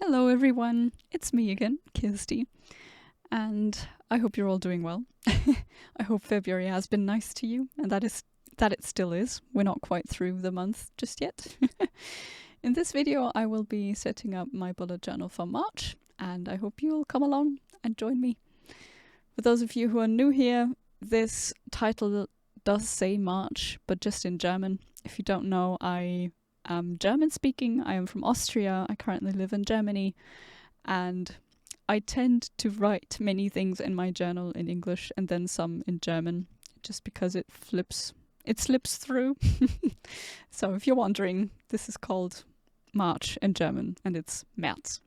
Hello everyone, it's me again, Kirsty, and I hope you're all doing well. I hope February has been nice to you, and that it still is. We're not quite through the month just yet. In this video I will be setting up my bullet journal for March, and I hope you'll come along and join me. For those of you who are new here, this title does say March, but just in German. If you don't know, I am German speaking. I am from Austria. I currently live in Germany, and I tend to write many things in my journal in English and then some in German, just because it slips through. So if you're wondering, this is called March in German, and it's März.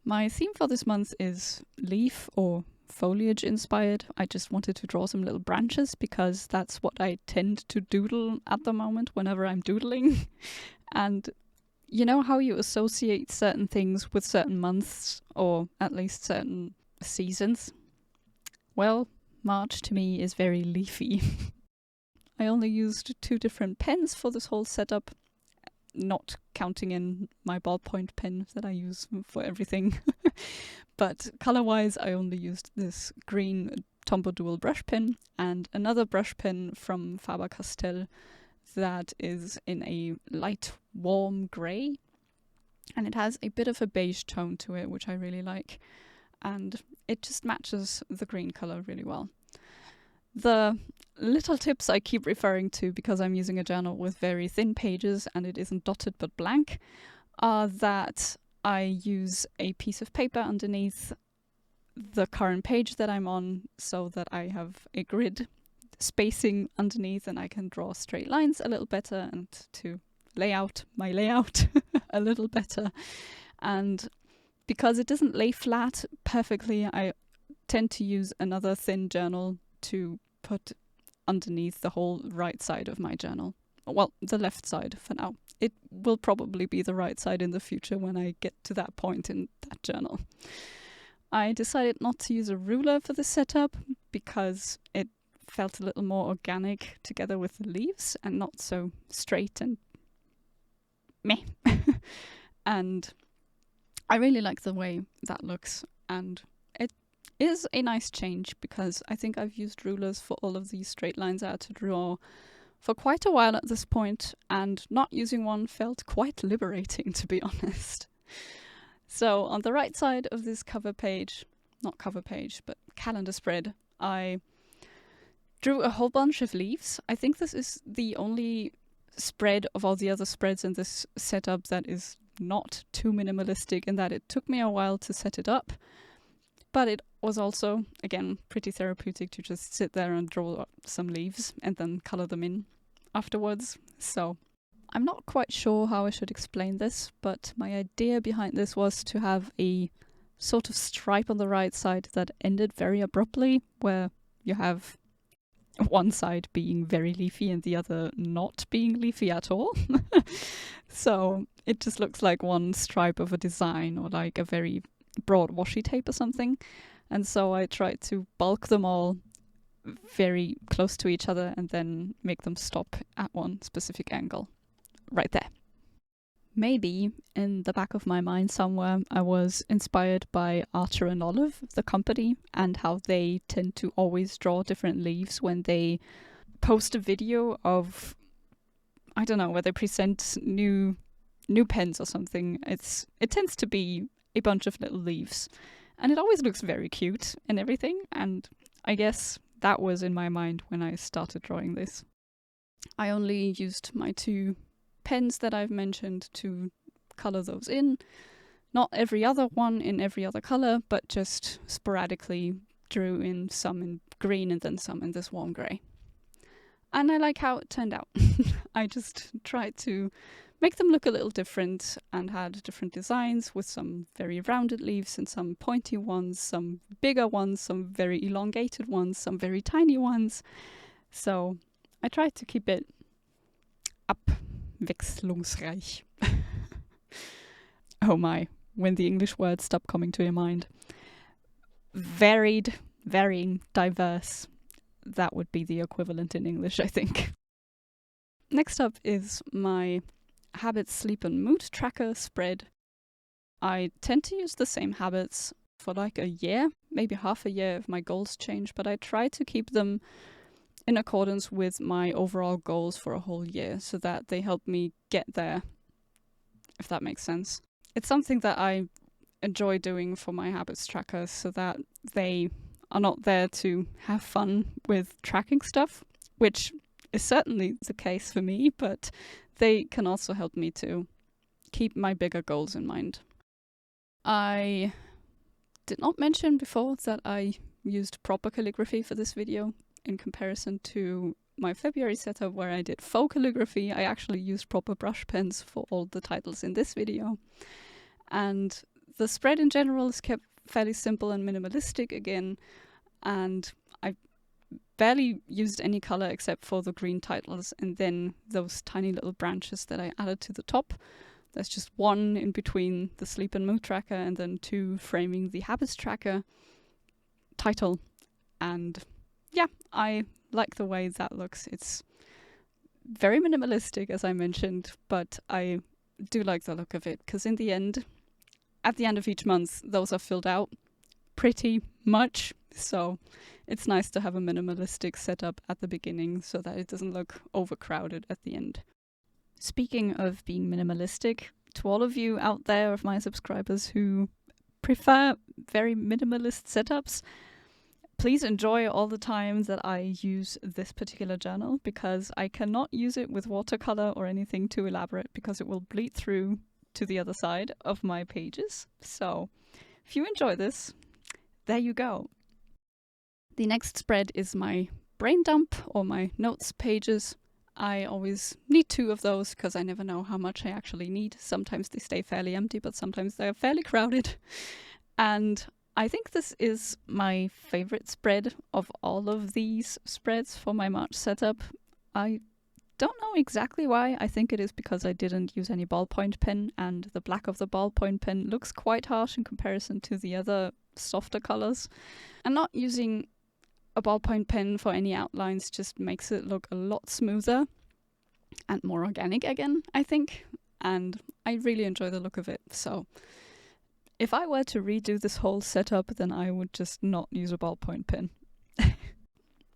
My theme for this month is leaf or foliage inspired. I just wanted to draw some little branches because that's what I tend to doodle at the moment whenever I'm doodling. And you know how you associate certain things with certain months, or at least certain seasons? Well, March to me is very leafy. I only used 2 different pens for this whole setup, not counting in my ballpoint pen that I use for everything. But color-wise, I only used this green Tombow dual brush pen and another brush pen from Faber Castell that is in a light warm grey, and it has a bit of a beige tone to it, which I really like, and it just matches the green colour really well. The little tips I keep referring to, because I'm using a journal with very thin pages and it isn't dotted but blank, are that I use a piece of paper underneath the current page that I'm on so that I have a grid spacing underneath and I can draw straight lines a little better and to lay out my layout a little better. And because it doesn't lay flat perfectly, I tend to use another thin journal to put underneath the whole right side of my journal. Well, the left side for now. It will probably be the right side in the future when I get to that point in that journal. I decided not to use a ruler for this setup because it felt a little more organic together with the leaves and not so straight and meh. And I really like the way that looks, and it is a nice change because I think I've used rulers for all of these straight lines I had to draw for quite a while at this point, and not using one felt quite liberating, to be honest. So on the right side of this cover page, not cover page, but calendar spread, I drew a whole bunch of leaves. I think this is the only spread of all the other spreads in this setup that is not too minimalistic, in that it took me a while to set it up, but it was also, again, pretty therapeutic to just sit there and draw some leaves and then color them in afterwards. So I'm not quite sure how I should explain this, but my idea behind this was to have a sort of stripe on the right side that ended very abruptly, where you have one side being very leafy and the other not being leafy at all. So it just looks like one stripe of a design, or like a very broad washi tape or something. And so I tried to bulk them all very close to each other and then make them stop at one specific angle right there. Maybe in the back of my mind somewhere I was inspired by Archer and Olive, the company, and how they tend to always draw different leaves when they post a video of, I don't know, where they present new pens or something. It tends to be a bunch of little leaves, and it always looks very cute and everything, and I guess that was in my mind when I started drawing this. I only used my 2 pens that I've mentioned to color those in. Not every other one in every other color, but just sporadically drew in some in green and then some in this warm grey. And I like how it turned out. I just tried to make them look a little different and had different designs with some very rounded leaves and some pointy ones, some bigger ones, some very elongated ones, some very tiny ones. So I tried to keep it abwechslungsreich. Oh my, when the English words stop coming to your mind. Varied, varying, diverse. That would be the equivalent in English, I think. Next up is my habit, sleep and mood tracker spread. I tend to use the same habits for like a year, maybe half a year if my goals change, but I try to keep them in accordance with my overall goals for a whole year so that they help me get there, if that makes sense. It's something that I enjoy doing for my habits tracker so that they are not there to have fun with tracking stuff, which is certainly the case for me, but they can also help me to keep my bigger goals in mind. I did not mention before that I used proper calligraphy for this video in comparison to my February setup where I did faux calligraphy. I actually used proper brush pens for all the titles in this video. And the spread in general is kept fairly simple and minimalistic again, and I barely used any color except for the green titles and then those tiny little branches that I added to the top. There's just one in between the sleep and mood tracker and then two framing the habits tracker title. And yeah, I like the way that looks. It's very minimalistic, as I mentioned, but I do like the look of it because in the end, at the end of each month, those are filled out pretty much. So it's nice to have a minimalistic setup at the beginning so that it doesn't look overcrowded at the end. Speaking of being minimalistic, to all of you out there of my subscribers who prefer very minimalist setups, please enjoy all the time that I use this particular journal because I cannot use it with watercolor or anything too elaborate because it will bleed through to the other side of my pages. So if you enjoy this, there you go. The next spread is my brain dump or my notes pages. I always need two of those because I never know how much I actually need. Sometimes they stay fairly empty, but sometimes they're fairly crowded. And I think this is my favorite spread of all of these spreads for my March setup. I don't know exactly why. I think it is because I didn't use any ballpoint pen, and the black of the ballpoint pen looks quite harsh in comparison to the other softer colors. And not using a ballpoint pen for any outlines just makes it look a lot smoother and more organic again, I think. And I really enjoy the look of it. So if I were to redo this whole setup, then I would just not use a ballpoint pen.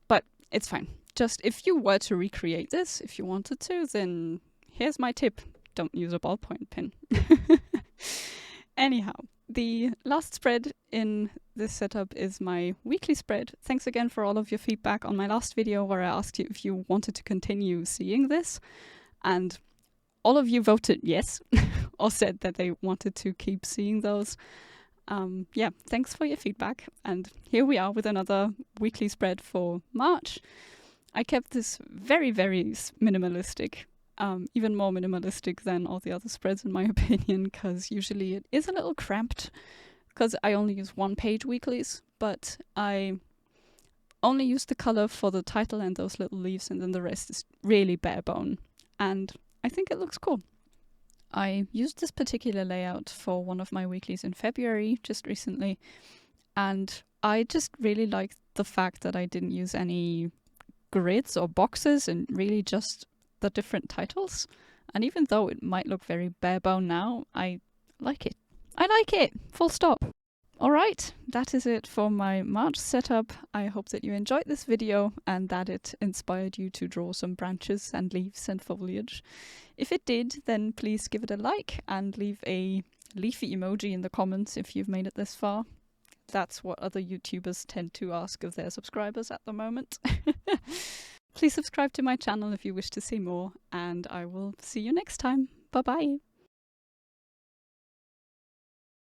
But it's fine. Just if you were to recreate this, if you wanted to, then here's my tip. Don't use a ballpoint pen. Anyhow, the last spread in this setup is my weekly spread. Thanks again for all of your feedback on my last video where I asked you if you wanted to continue seeing this. And all of you voted yes, or said that they wanted to keep seeing those. Yeah, thanks for your feedback. And here we are with another weekly spread for March. I kept this very, very minimalistic. Even more minimalistic than all the other spreads in my opinion, because usually it is a little cramped because I only use one page weeklies, but I only use the color for the title and those little leaves, and then the rest is really bare bone, and I think it looks cool. I used this particular layout for one of my weeklies in February just recently, and I just really liked the fact that I didn't use any grids or boxes and really just the different titles. And even though it might look very bare bone now, I like it. I like it! Full stop. Alright, that is it for my March setup. I hope that you enjoyed this video and that it inspired you to draw some branches and leaves and foliage. If it did, then please give it a like and leave a leafy emoji in the comments if you've made it this far. That's what other YouTubers tend to ask of their subscribers at the moment. Please subscribe to my channel if you wish to see more, and I will see you next time. Bye bye!